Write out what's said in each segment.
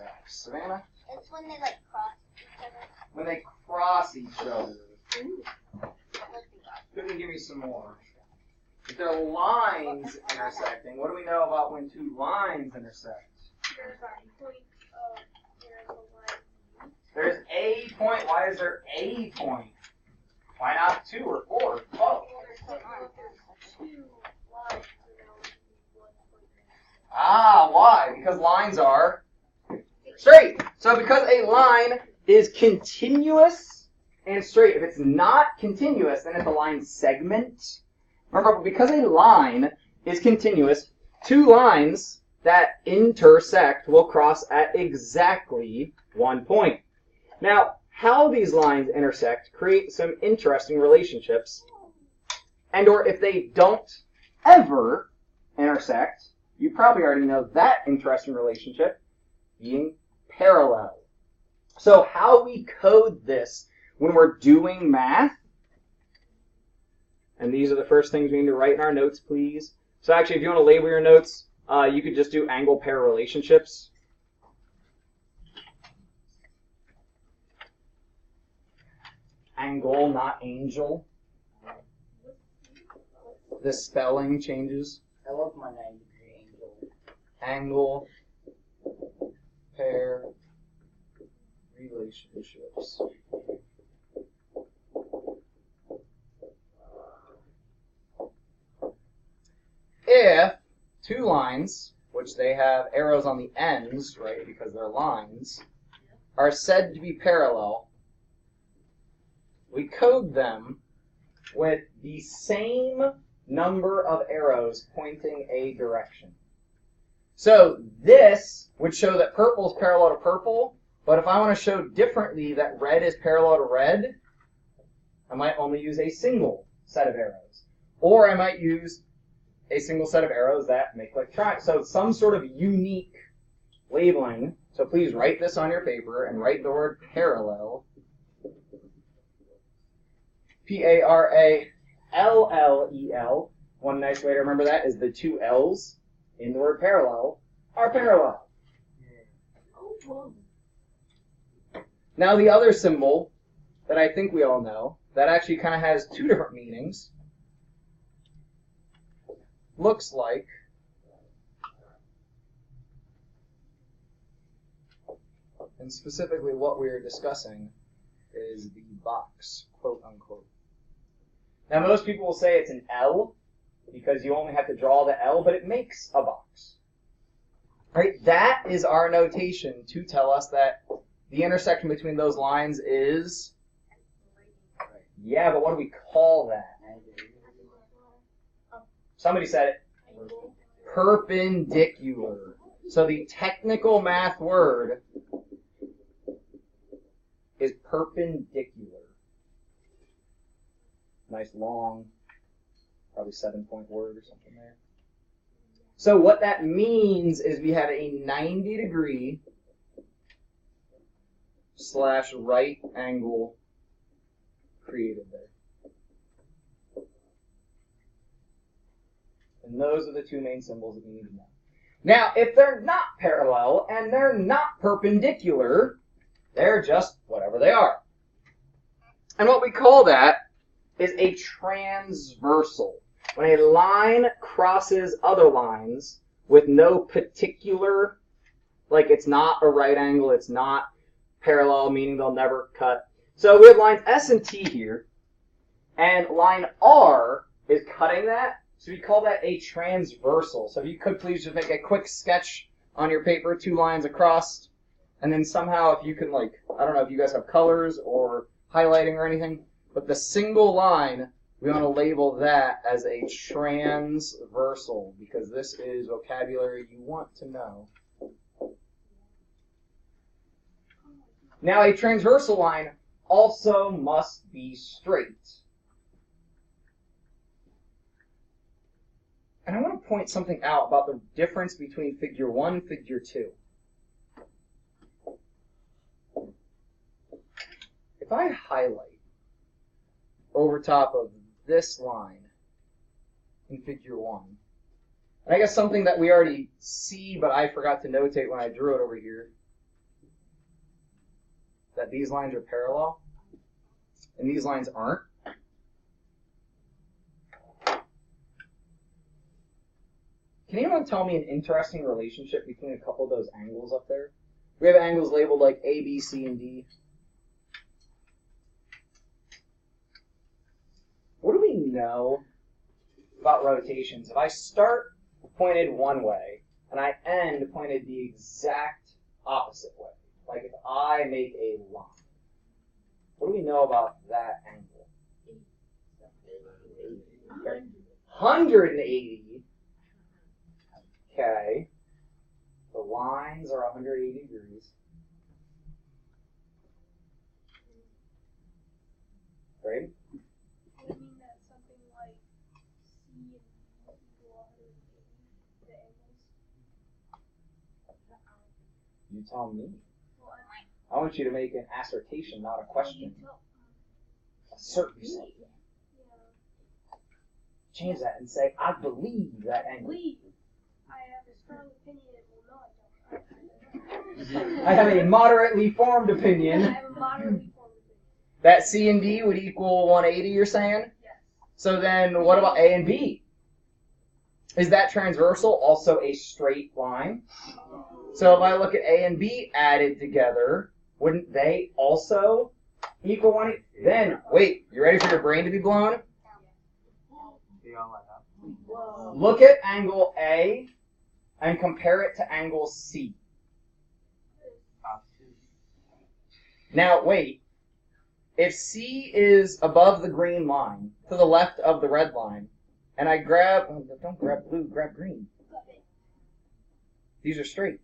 intersect? Savannah? It's when they like cross each other. When they cross each other. Ooh. Couldn't give me some more. If there are lines intersecting, what do we know about when two lines intersect? There's a point of there's a line. There's a point. Why is there a point? Why not 2 or 4 or 12? Well, there's 2 lines. Ah, why? Because lines are straight. So because a line is continuous and straight, if it's not continuous, then it's a line segment. Remember, because a line is continuous, 2 lines that intersect will cross at exactly 1 point. Now, how these lines intersect create some interesting relationships, and or if they don't ever intersect, you probably already know that interesting relationship being parallel. So how we code this when we're doing math, and these are the first things we need to write in our notes, please. So actually, if you want to label your notes, you could just do angle pair relationships. Angle, not angel. The spelling changes. I love my 90-degree angel. Angle, pair, relationships. If 2 lines, which they have arrows on the ends, right, because they're lines, are said to be parallel, we code them with the same number of arrows pointing a direction. So this would show that purple is parallel to purple, but if I want to show differently that red is parallel to red, I might only use a single set of arrows. Or I might use a single set of arrows that make like triangles. So some sort of unique labeling. So please write this on your paper and write the word parallel. P-A-R-A-L-L-E-L. One nice way to remember that is the 2 L's in the word parallel are parallel. Now the other symbol that I think we all know, that actually kind of has 2 different meanings, looks like and specifically what we are discussing is the box, quote unquote. Now most people will say it's an L because you only have to draw the L, but it makes a box. Right? That is our notation to tell us that the intersection between those lines is, yeah, but what do we call that? Somebody said it. Perpendicular. So the technical math word is perpendicular. Nice long, probably 7-point word or something there. So what that means is we have a 90-degree / right angle created there. And those are the 2 main symbols that we need to know. Now, if they're not parallel and they're not perpendicular, they're just whatever they are. And what we call that is a transversal. When a line crosses other lines with no particular, like it's not a right angle, it's not parallel, meaning they'll never cut. So we have lines S and T here, and line R is cutting that, so we call that a transversal. So if you could please just make a quick sketch on your paper, 2 lines across, and then somehow if you can, like, I don't know if you guys have colors or highlighting or anything, but the single line, we want to label that as a transversal because this is vocabulary you want to know. Now, a transversal line also must be straight. And I want to point something out about the difference between figure 1 and figure 2. If I highlight over top of this line in figure 1, and I guess something that we already see but I forgot to notate when I drew it over here, that these lines are parallel and these lines aren't? Can anyone tell me an interesting relationship between a couple of those angles up there? We have angles labeled like A, B, C, and D. What do we know about rotations? If I start pointed one way and I end pointed the exact opposite way, like if I make a line, what do we know about that angle? 180. Okay. The lines are 180 degrees. Right? Would it mean that something like C and D equal 180, the angles? You tell me. Well, I want you to make an assertion, not a question. Assert yourself. Yeah. Change that and say, I believe that angle. I have a strong opinion. Well, no, I don't. I have a moderately formed I opinion have a moderately formed opinion. that C and D would equal 180, you're saying? Yes. So then what about A and B? Is that transversal also a straight line? So if I look at A and B added together, wouldn't they also equal 180? Then, wait, you ready for your brain to be blown? Whoa. Look at angle A and compare it to angle C. Now, wait. If C is above the green line, to the left of the red line, and I grab, oh, don't grab blue, grab green. These are straight.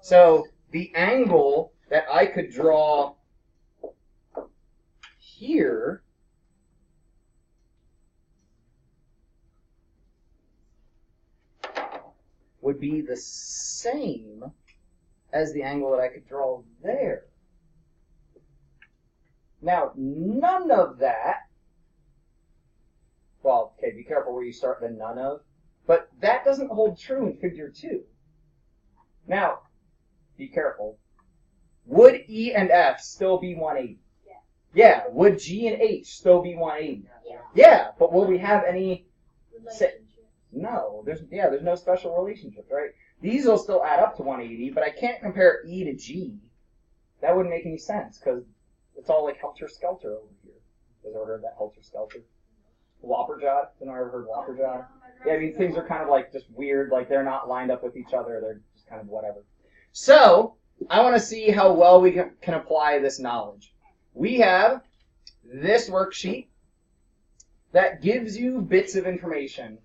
So the angle that I could draw here would be the same as the angle that I could draw there. Now, none of that, well, okay, be careful where you start the none of, but that doesn't hold true in figure 2. Now, be careful. Would E and F still be 180? Yeah. Would G and H still be 180? Yeah, but will we have any... No, there's no special relationship, right? These will still add up to 180, but I can't compare E to G. That wouldn't make any sense, because it's all like helter-skelter over here. You guys ever heard that helter-skelter? Whopperjot? Anyone ever heard Whopperjot? Yeah, I mean, things are kind of like just weird, like they're not lined up with each other, they're just kind of whatever. So, I want to see how well we can apply this knowledge. We have this worksheet that gives you bits of information.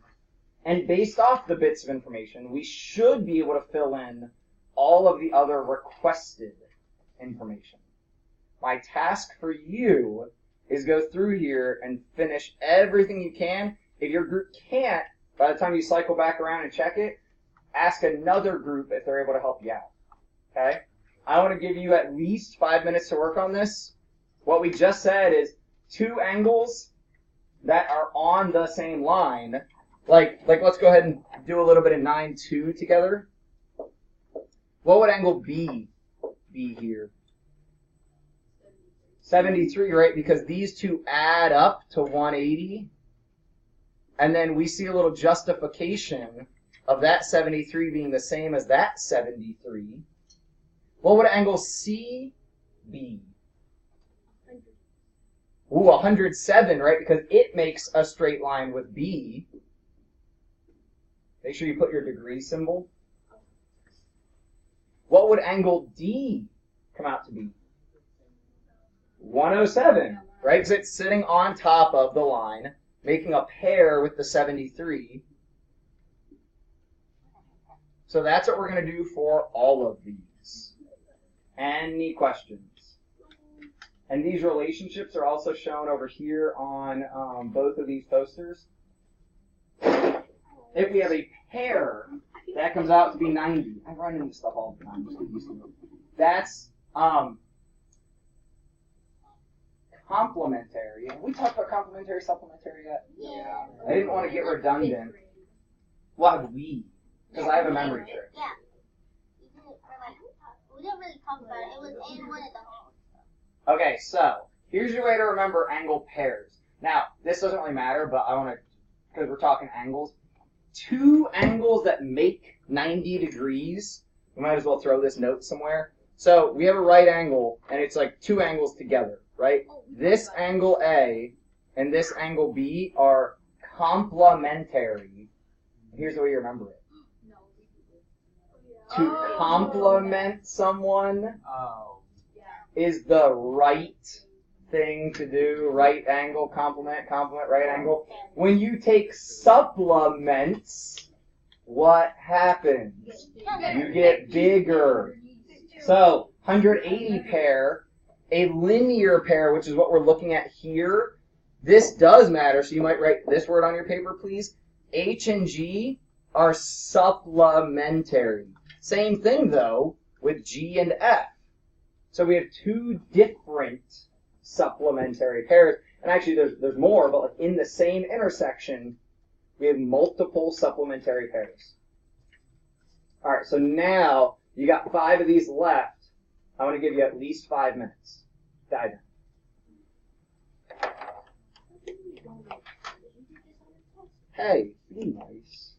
And based off the bits of information, we should be able to fill in all of the other requested information. My task for you is go through here and finish everything you can. If your group can't, by the time you cycle back around and check it, ask another group if they're able to help you out. Okay? I want to give you at least 5 minutes to work on this. What we just said is 2 angles that are on the same line. Like let's go ahead and do a little bit of 9-2 together. What would angle B be here? 73, right? Because these two add up to 180. And then we see a little justification of that 73 being the same as that 73. What would angle C be? Ooh, 107, right? Because it makes a straight line with B. Make sure you put your degree symbol. What would angle D come out to be? 107, right? Because it's sitting on top of the line, making a pair with the 73. So that's what we're going to do for all of these. Any questions? And these relationships are also shown over here on both of these posters. If we have a pair, that comes out to be 90. I run into stuff all the time. Just get used to it. That's complementary. Have we talked about complementary, supplementary yet? Yeah. I didn't want to get redundant. What have we? Because I have a memory trick. Yeah. We didn't really talk talk about it. It was in one of the halls. Okay, so here's your way to remember angle pairs. Now, this doesn't really matter, but I want to, because we're talking angles, two angles that make 90 degrees, we might as well throw this note somewhere. So we have a right angle, and it's like two angles together, right? This angle A and this angle B are complementary. Here's the way you remember it. To complement someone is the right thing to do. Right angle, complement, complement, right angle. When you take supplements, what happens? You get bigger. So, 180 pair, a linear pair, which is what we're looking at here, this does matter, so you might write this word on your paper, please. H and G are supplementary. Same thing, though, with G and F. So we have two different supplementary pairs. And actually, there's more, but in the same intersection, we have multiple supplementary pairs. All right, so now you got 5 of these left. I want to give you at least 5 minutes. Dive in. Hey, be nice.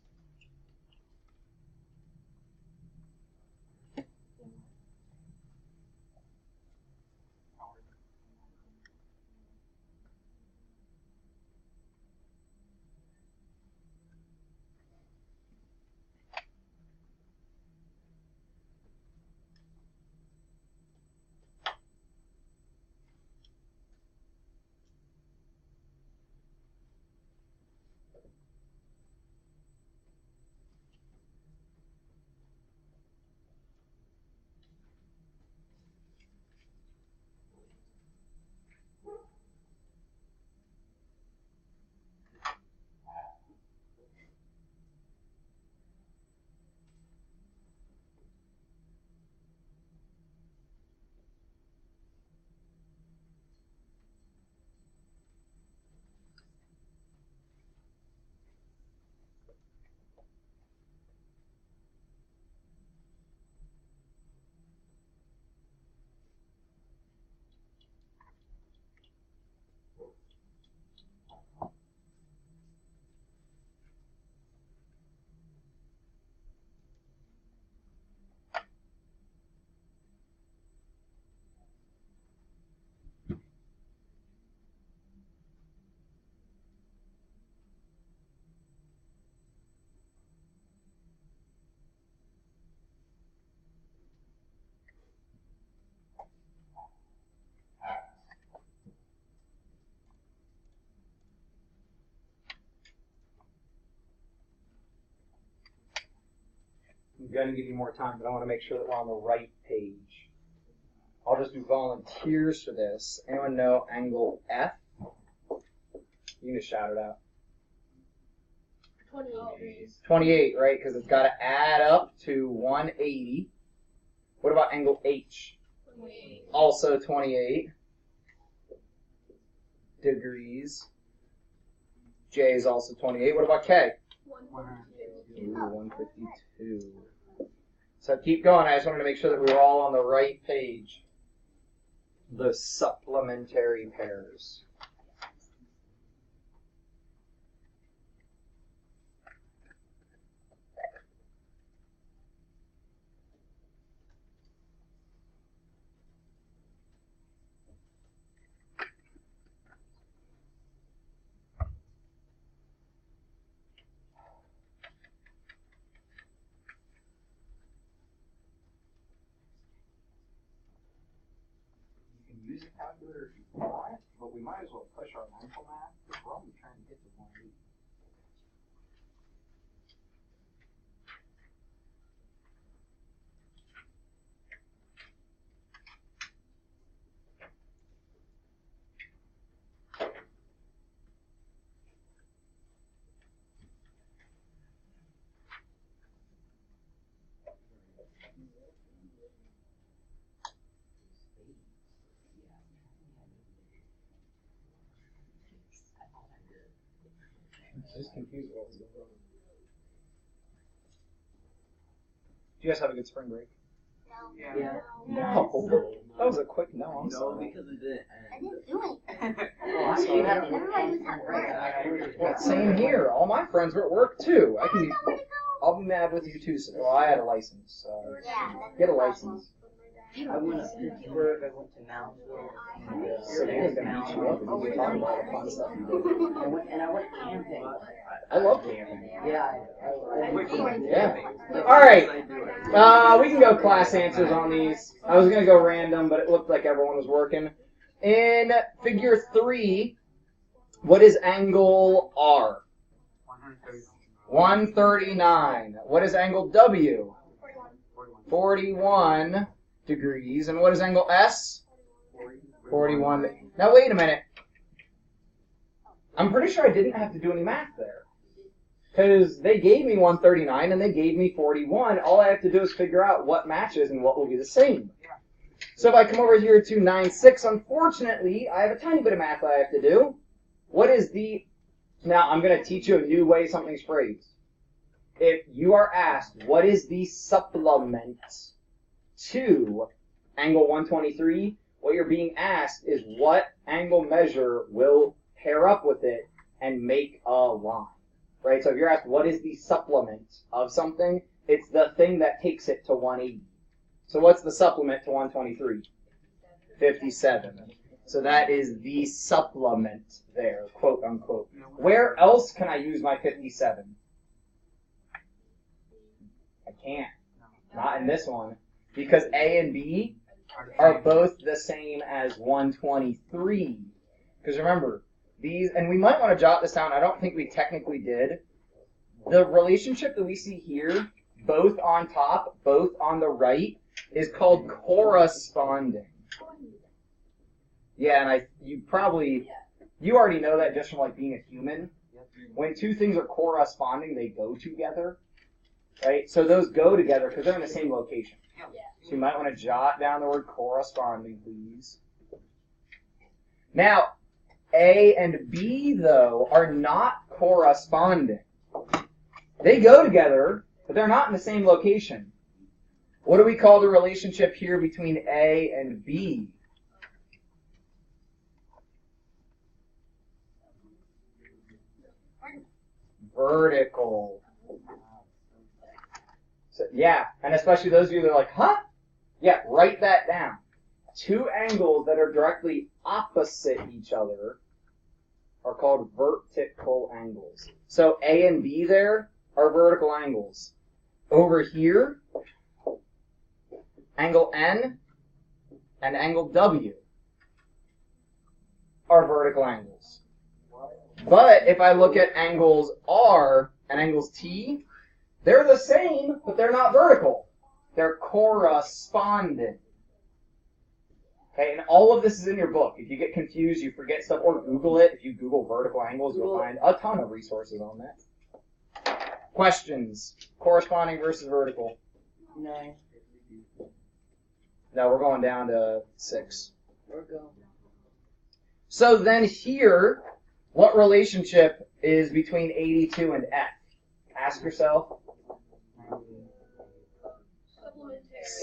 I'm going to give you more time, but I want to make sure that we're on the right page. I'll just do volunteers for this. Anyone know angle F? You can just shout it out. 28. 28, right? Because it's got to add up to 180. What about angle H? 28. Also 28 degrees. J is also 28. What about K? 152. Ooh, 152. So keep going. I just wanted to make sure that we were all on the right page. The supplementary pairs. Use a calculator if you want, but we might as well push our mental math because we're only trying to get to 180. I'm just confused what was going on. Do you guys have a good spring break? Yeah. No. That was a quick no. I'm No, sorry. because it didn't I didn't do it. Oh, I'm sorry. Everybody was at work. Yeah, same here. All my friends were at work too. I'll be mad with you too. Well, I had a license, so Yeah. get a license. I went to Pittsburgh, I went to Moundsville. So Dan's gonna beat you up and we talk about the fun stuff. And I went camping. I love camping. Yeah. Yeah. All right. We can go class answers on these. I was gonna go random, but it looked like everyone was working. In figure 3, what is angle R? 139. What is angle W? 41 degrees. And what is angle S? 41. Now wait a minute. I'm pretty sure I didn't have to do any math there. Because they gave me 139 and they gave me 41. All I have to do is figure out what matches and what will be the same. So if I come over here to 96, unfortunately, I have a tiny bit of math I have to do. What is the... Now, I'm going to teach you a new way something's phrased. If you are asked, what is the supplement to angle 123, what you're being asked is what angle measure will pair up with it and make a line. Right? So if you're asked, what is the supplement of something, it's the thing that takes it to 180. So what's the supplement to 123? 57. So that is the supplement there, quote unquote. Where else can I use my 57? I can't. Not in this one. Because A and B are both the same as 123. Because remember, these, and we might want to jot this down, I don't think we technically did. The relationship that we see here, both on top, both on the right, is called corresponding. Yeah, and you already know that just from like being a human. When two things are corresponding, they go together, right? So those go together because they're in the same location. So you might want to jot down the word corresponding, please. Now, A and B, though, are not corresponding. They go together, but they're not in the same location. What do we call the relationship here between A and B? Vertical. So, yeah, and especially those of you that are like, huh? Yeah, write that down. Two angles that are directly opposite each other are called vertical angles. So A and B there are vertical angles. Over here, angle N and angle W are vertical angles. But if I look at angles R and angles T, they're the same, but they're not vertical. They're corresponding. Okay, and all of this is in your book. If you get confused, you forget stuff, or Google it. If you Google vertical angles, you'll find a ton of resources on that. Questions? Corresponding versus vertical? No. No, we're going down to 6. We're going. So then here, what relationship is between 82 and F? Ask yourself.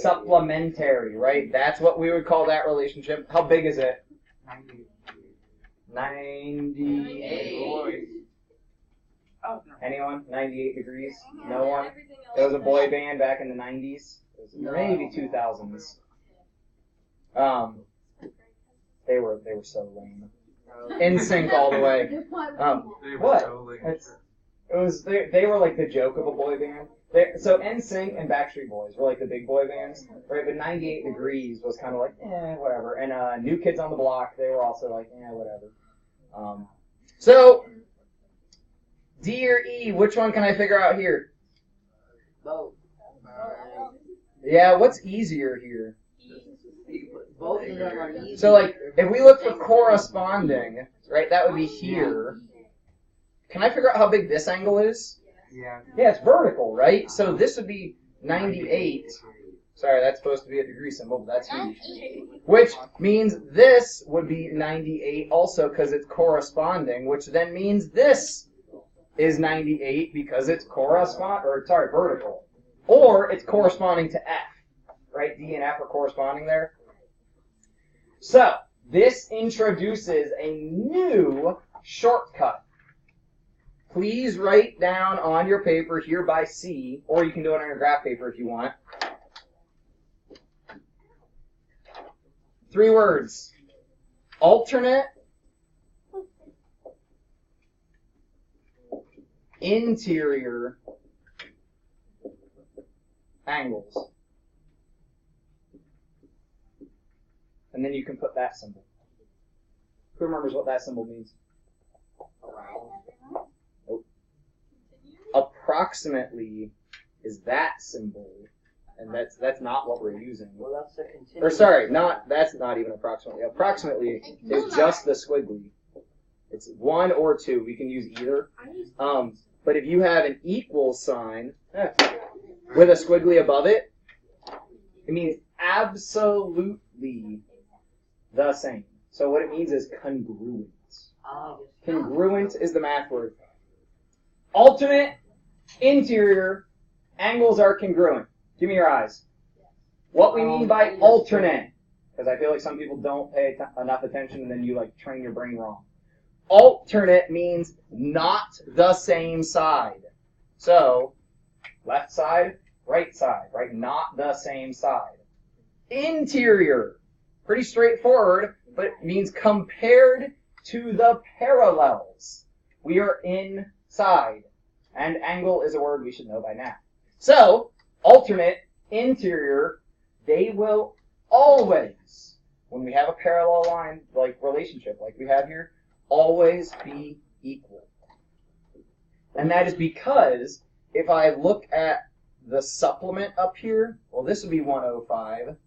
Supplementary, right? That's what we would call that relationship. How big is it? 98. Anyone? 98 degrees? No one? There was a boy band back in the 90s. It was maybe 2000s. They were so lame. In sync all the way. What? It was they were like the joke of a boy band. So NSYNC and Backstreet Boys were like the big boy bands, right? But 98 Degrees was kind of like, whatever. And New Kids on the Block, they were also like, whatever. So, D or E, which one can I figure out here? Both. Yeah, what's easier here? Both of them are easy. So, like, if we look for corresponding, right, that would be here. Can I figure out how big this angle is? Yeah. Yeah, it's vertical, right? So this would be 98. Sorry, that's supposed to be a degree symbol, but that's huge. Which means this would be 98 also because it's corresponding, which then means this is 98 because it's vertical. Or it's corresponding to F, right? D, and F are corresponding there. So, this introduces a new shortcut. Please write down on your paper here by C, or you can do it on your graph paper if you want. 3 words. Alternate interior angles. And then you can put that symbol. Who remembers what that symbol means? Nope. Approximately is that symbol, and that's not what we're using. Well, that's the continuous. Or sorry, that's not even approximately. Approximately is just the squiggly. It's 1 or 2. We can use either. But if you have an equal sign with a squiggly above it, it means absolutely the same. So what it means is congruent. Congruent is the math word. Alternate interior angles are congruent. Give me your eyes. What we mean by alternate, because I feel like some people don't pay enough attention and then you like train your brain wrong. Alternate means not the same side. So, left side, right? Not the same side. Interior, pretty straightforward, but it means compared to the parallels. We are inside. And angle is a word we should know by now. So, alternate, interior, they will always, when we have a parallel line, like relationship, like we have here, always be equal. And that is because if I look at the supplement up here, well, this would be 105.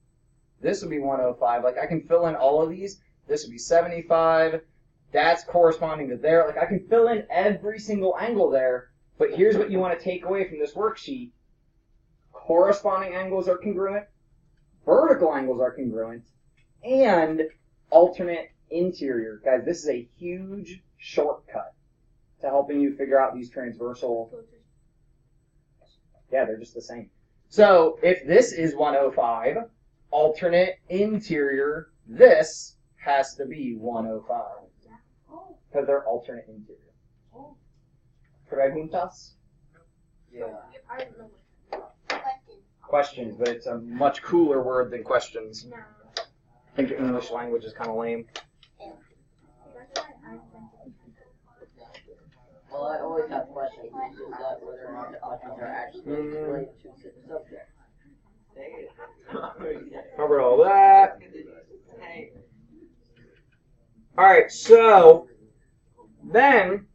This would be 105. Like, I can fill in all of these. This would be 75. That's corresponding to there. Like, I can fill in every single angle there. But here's what you want to take away from this worksheet. Corresponding angles are congruent. Vertical angles are congruent. And alternate interior. Guys, this is a huge shortcut to helping you figure out these transversal. Yeah, they're just the same. So if this is 105, alternate interior, this has to be 105. Because they're alternate interior. Preguntas? Yeah. I don't know. Questions, but it's a much cooler word than questions. I think the English language is kind of lame. Well, I always have questions. It's just that whether or not the questions are actually related to the subject. Covered all that. Alright, so then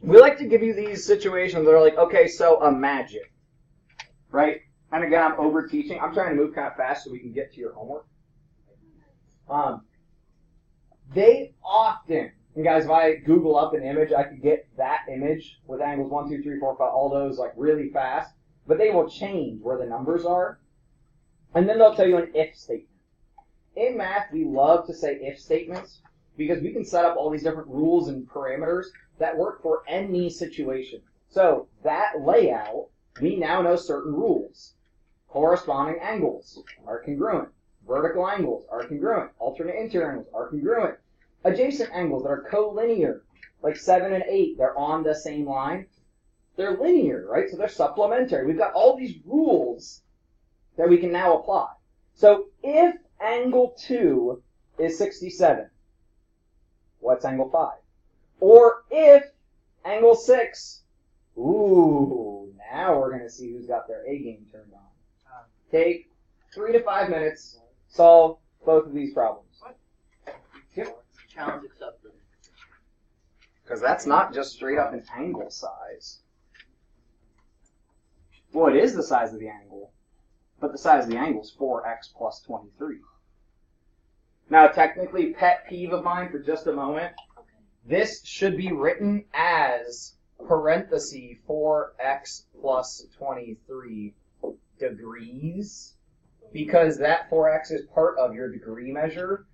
we like to give you these situations that are like, okay, so imagine. Right? And again, I'm over teaching. I'm trying to move kind of fast so we can get to your homework. They often, and guys, if I Google up an image, I could get that image with angles 1, 2, 3, 4, 5, all those like really fast. But they will change where the numbers are. And then they'll tell you an if statement. In math, we love to say if statements because we can set up all these different rules and parameters that work for any situation. So that layout, we now know certain rules. Corresponding angles are congruent. Vertical angles are congruent. Alternate interior angles are congruent. Adjacent angles that are collinear, like 7 and 8, they're on the same line. They're linear, right? So they're supplementary. We've got all these rules that we can now apply. So if angle 2 is 67, what's angle 5? Or if angle 6, ooh, now we're going to see who's got their A game turned on. Take 3 to 5 minutes, solve both of these problems. Yep. Challenge accepted. Because that's not just straight up an angle size. Well, it is the size of the angle, but the size of the angle is 4x plus 23. Now, technically, pet peeve of mine for just a moment, this should be written as parenthesis 4x plus 23 degrees, because that 4x is part of your degree measure.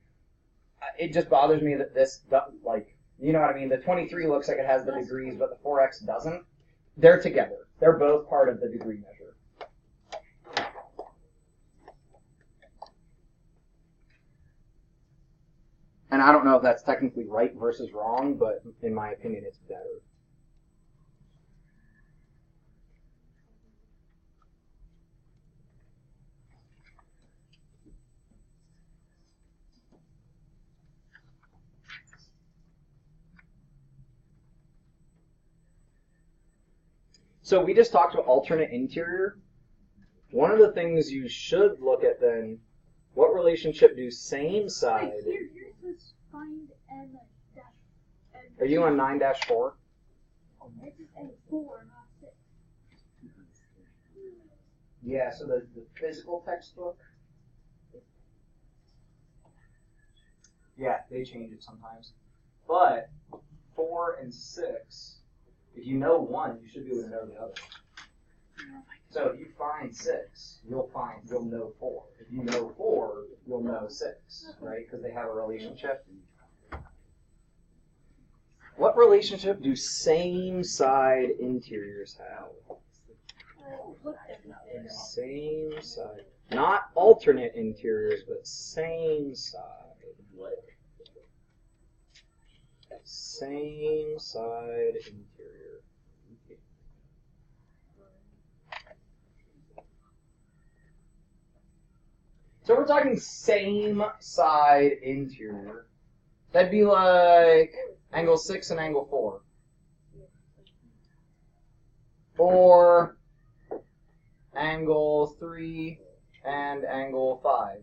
It just bothers me that this, like, you know what I mean? The 23 looks like it has the degrees, but the 4x doesn't. They're together. They're both part of the degree measure. And I don't know if that's technically right versus wrong, but in my opinion, it's better. So we just talked about alternate interior. One of the things you should look at then, what relationship do same side... Wait, here says find n dash. Are you on 9-4? This is n4, not 6. Yeah, so the physical textbook. Yeah, they change it sometimes. But 4 and 6, if you know one, you should be able to know the other. So if you find 6, you'll know 4. If you know 4, you'll know 6, right? Because they have a relationship. What relationship do same side interiors have? Same side. Not alternate interiors, but same side. Same side interior. So we're talking same side interior. That'd be like angle 6 and angle 4. Or angle 3 and angle 5.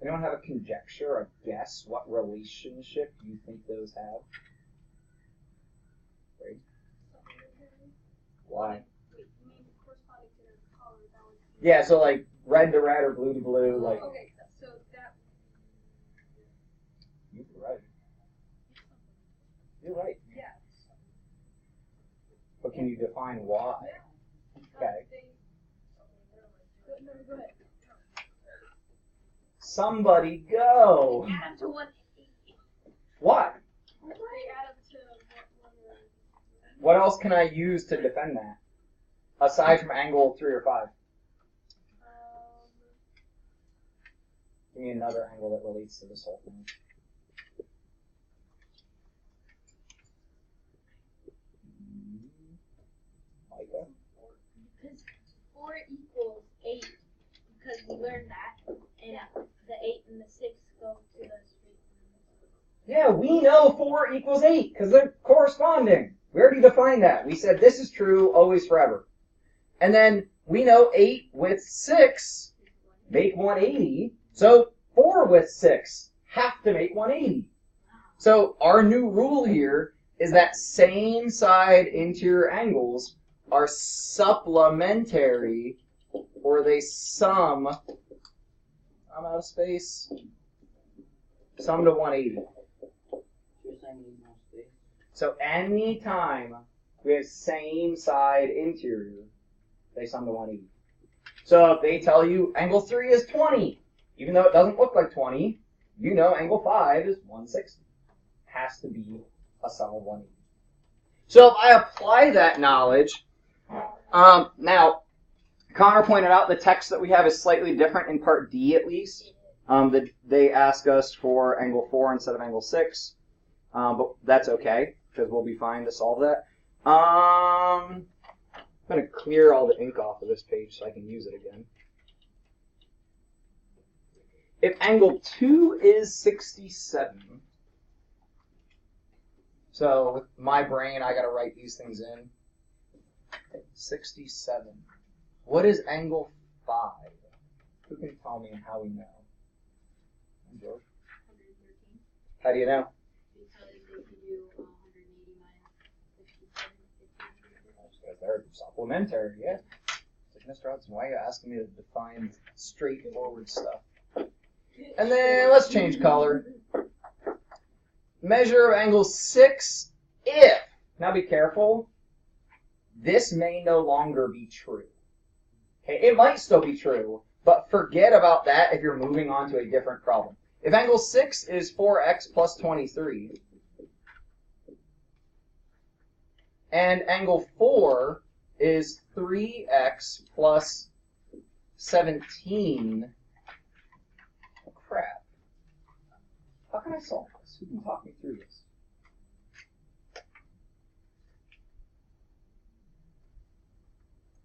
Anyone have a conjecture, a guess, what relationship you think those have? Right? Why? Wait, you mean corresponding to their color? That would be... Yeah, so like red to red or blue to blue, like. Okay, so that... You're right. You're right. Yeah. But can you define why? Okay. No, go ahead. Somebody go. Add up to 180. What? They add up to one. What else can I use to defend that? Aside from angle 3 or 5. Give me another angle that relates to this whole thing. Micah? Because 4 equals 8, because we learned that, and the 8 and the 6 go to the straight line. Yeah, we know 4 equals 8 because they're corresponding. We already defined that. We said this is true always forever. And then we know 8 with 6 make 180. So 4 with 6 have to make 180. So our new rule here is that same side interior angles are supplementary, or they sum, I'm out of space, sum to 180. So anytime we have same side interior, they sum to 180. So if they tell you angle 3 is 20, even though it doesn't look like 20, you know angle 5 is 160. Has to be a sum of 180. So if I apply that knowledge, now Connor pointed out the text that we have is slightly different in part D at least. They ask us for angle 4 instead of angle 6, but that's okay because we'll be fine to solve that. I'm going to clear all the ink off of this page so I can use it again. If angle 2 is 67, so with my brain I got to write these things in. 67. What is angle 5? Who can tell me how we know? George? 113. How do you know? Because if you do 180 minus 67, Because they're supplementary, yeah. It's like, Mr. Hudson, why are you asking me to define straightforward stuff? And then let's change color. Measure of angle 6 if, now be careful, this may no longer be true. Okay, it might still be true, but forget about that if you're moving on to a different problem. If angle 6 is 4x plus 23, And angle 4 is 3x plus 17. Oh, crap. How can I solve this? Who can talk me through this?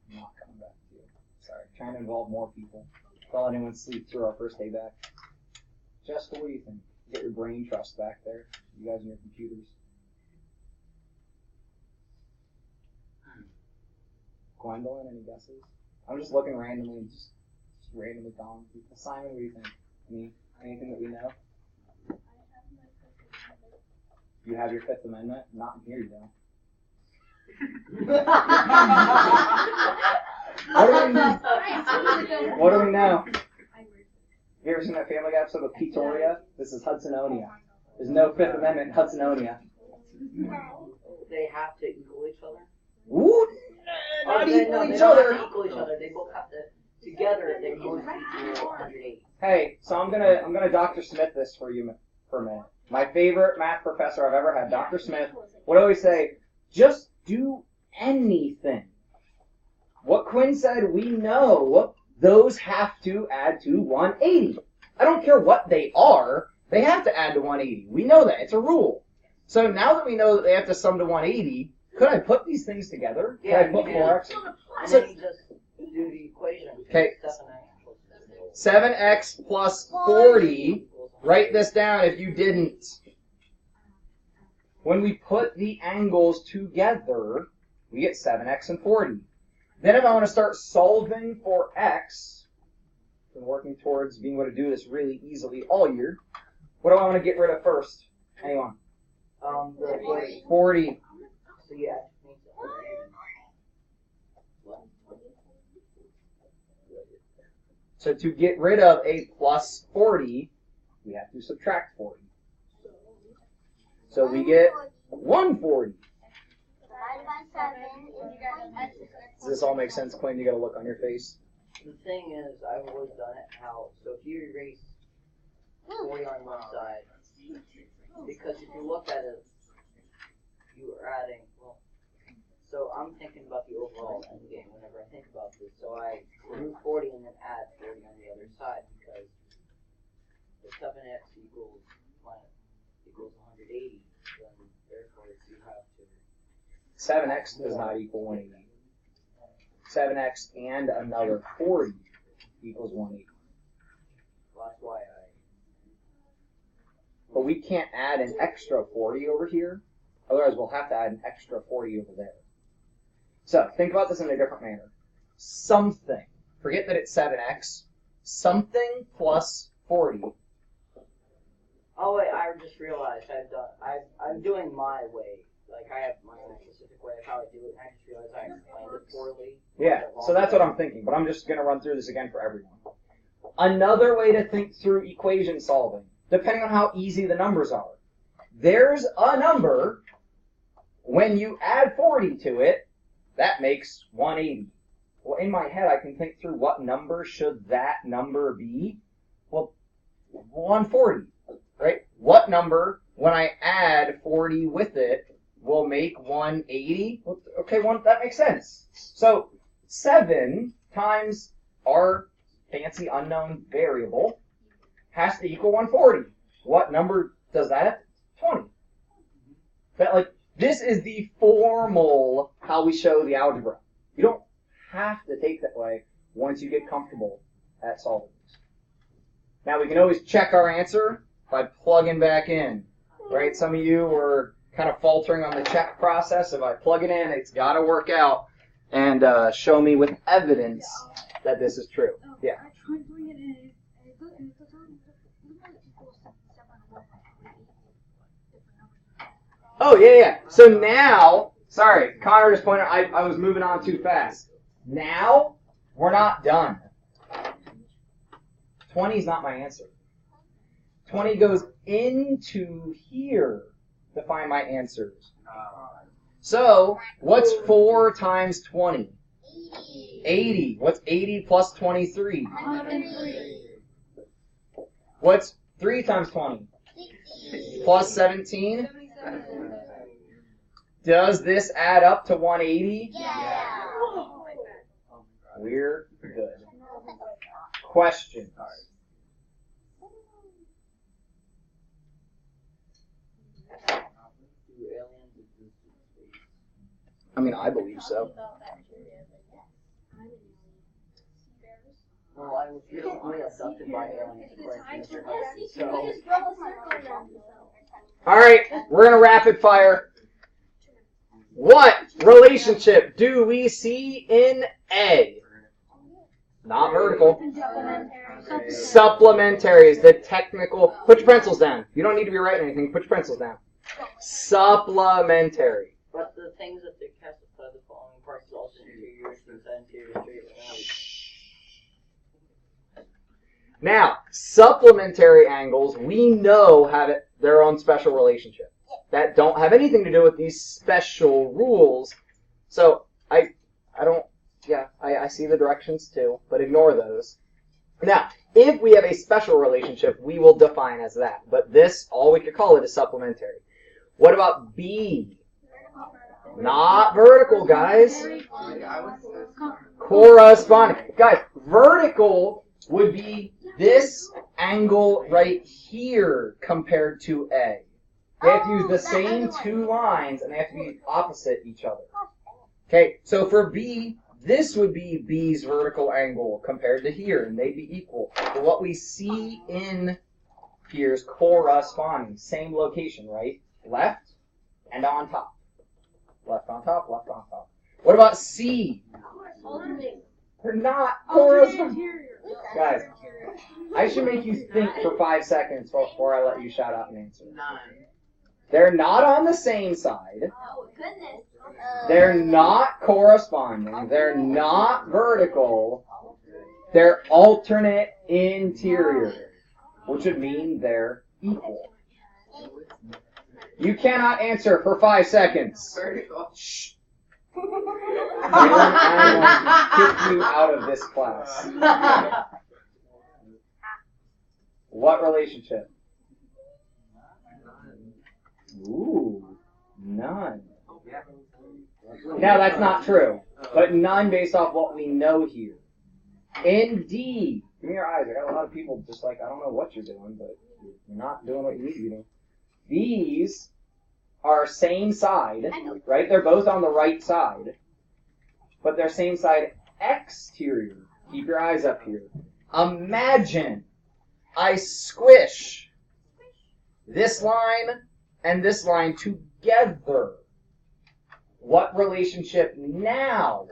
I'm not coming back to you. Sorry, trying to involve more people. Don't let anyone sleep through our first day back. Jessica, what do you think? Get your brain trust back there. You guys and your computers. Gwendolyn, any guesses? I'm just looking randomly, just randomly calling people. Simon, what do you think? Anything that we know? You have your Fifth Amendment? Not in here, you don't. What do we know? You ever seen that Family Guy episode of Peoria? This is Hudsononia. There's no Fifth Amendment in Hudsononia. They have to equal each other? Ooh, not equal each They don't other. have to equal each other. They both have to, together, they both equal 180. Hey, so I'm gonna Dr. Smith this for you for a minute. My favorite math professor I've ever had, Dr. Smith, would always say, just do anything. What Quinn said, we know those have to add to 180. I don't care what they are, they have to add to 180. We know that. It's a rule. So now that we know that they have to sum to 180, could I put these things together? Yeah, could I put you 4x? And then you just do the equation. Okay. 7x. 7x plus 40. Write this down if you didn't. When we put the angles together, we get 7x and 40. Then if I want to start solving for x, and working towards being able to do this really easily all year, what do I want to get rid of first? Anyone? The 40. So yeah. So to get rid of a plus 40, we have to subtract 40. So we get 140. Does this all make sense, Quinn? You got a look on your face. The thing is, I've always done it how, so if you erase 40 on one side, because if you look at it, you are adding, well, so I'm thinking about the overall end game whenever I think about this. So I remove 40 and then add 40 on the other side, because if 7x equals 180, then therefore you have to. 7x does not equal 180. 7x and another 40 equals 180. Well, that's why But we can't add an extra 40 over here. Otherwise, we'll have to add an extra 40 over there. So, think about this in a different manner. Something. Forget that it's 7x. Something plus 40. Oh wait, I just realized I'm doing my way. Like I have my own specific way of how I do it, and I just realized I explained it poorly. Yeah, so that's what I'm thinking, but I'm just going to run through this again for everyone. Another way to think through equation solving, depending on how easy the numbers are. There's a number, when you add 40 to it, that makes 180. Well, in my head, I can think through what number should that number be. Well, 140, right? What number, when I add 40 with it, will make 180? Okay, that makes sense. So 7 times our fancy unknown variable has to equal 140. What number does that? 20. This is the formal how we show the algebra. You don't have to take that way once you get comfortable at solving this. Now we can always check our answer by plugging back in. Right? Some of you were kind of faltering on the check process. If I plug it in, it's got to work out and show me with evidence that this is true. Yeah. I tried doing it and it doesn't equal 7 or 1. Oh, yeah. So now, sorry, Connor just pointed out I was moving on too fast. Now, we're not done. 20 is not my answer. 20 goes into here to find my answers. So, what's 4 times 20? 80. What's 80 plus 23? 103. What's 3 times 20? Plus 17? Does this add up to 180? Yeah. We're good. Question. Do aliens exist in space? I mean, I believe so. Well, I was recently abducted by aliens according to Mr. Hussey, so... Alright, we're going to rapid fire. What relationship do we see in A? Not vertical. Supplementary is the technical. Put your pencils down. You don't need to be writing anything. Put your pencils down. Supplementary. But the things that they classify the following parts is also interior, interior, straight, Now, supplementary angles, we know have their own special relationship that don't have anything to do with these special rules. So I see the directions too, but ignore those. Now, if we have a special relationship, we will define as that. But this, all we could call it is supplementary. What about B? Not vertical, guys. Corresponding. Guys, vertical would be this angle right here compared to A. They have to use the same two lines, and they have to be opposite each other. Okay, so for B, this would be B's vertical angle compared to here, and they'd be equal. But what we see in here is corresponding. Same location, right? Left and on top. Left on top, left on top. What about C? They're not corresponding. Guys, I should make you think for 5 seconds before I let you shout out an answer. They're not on the same side. Oh, goodness. They're not corresponding. They're not vertical. They're alternate interior, which would mean they're equal. You cannot answer for 5 seconds. Shh. I will kick you out of this class. What relationship? Ooh, none. Now that's not true, but none based off what we know here. In D, give me your eyes. I got a lot of people just like, I don't know what you're doing, but you're not doing what you need to be doing. These are same side, right? They're both on the right side, but they're same side exterior. Keep your eyes up here. Imagine I squish this line and this line together. What relationship now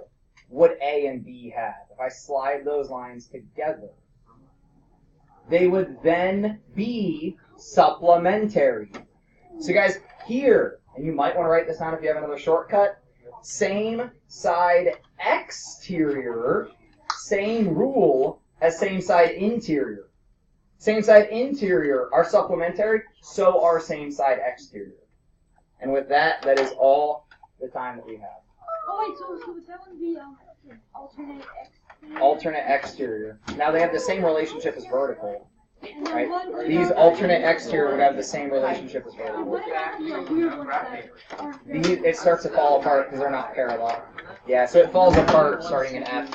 would A and B have if I slide those lines together? They would then be supplementary. So guys, here, and you might want to write this down if you have another shortcut, same side exterior, same rule as same side interior. Same side interior are supplementary, so are same side exterior. And with that, that is all the time that we have. Oh wait, so would that one be alternate exterior? Alternate exterior. Now they have the same relationship as vertical, And then right? what These about- alternate exterior would have the same relationship as And vertical. what about the weird ones that aren't These, it starts to fall apart because they're not parallel. Yeah, so it falls apart starting in F.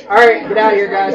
Alright, get out of here, guys.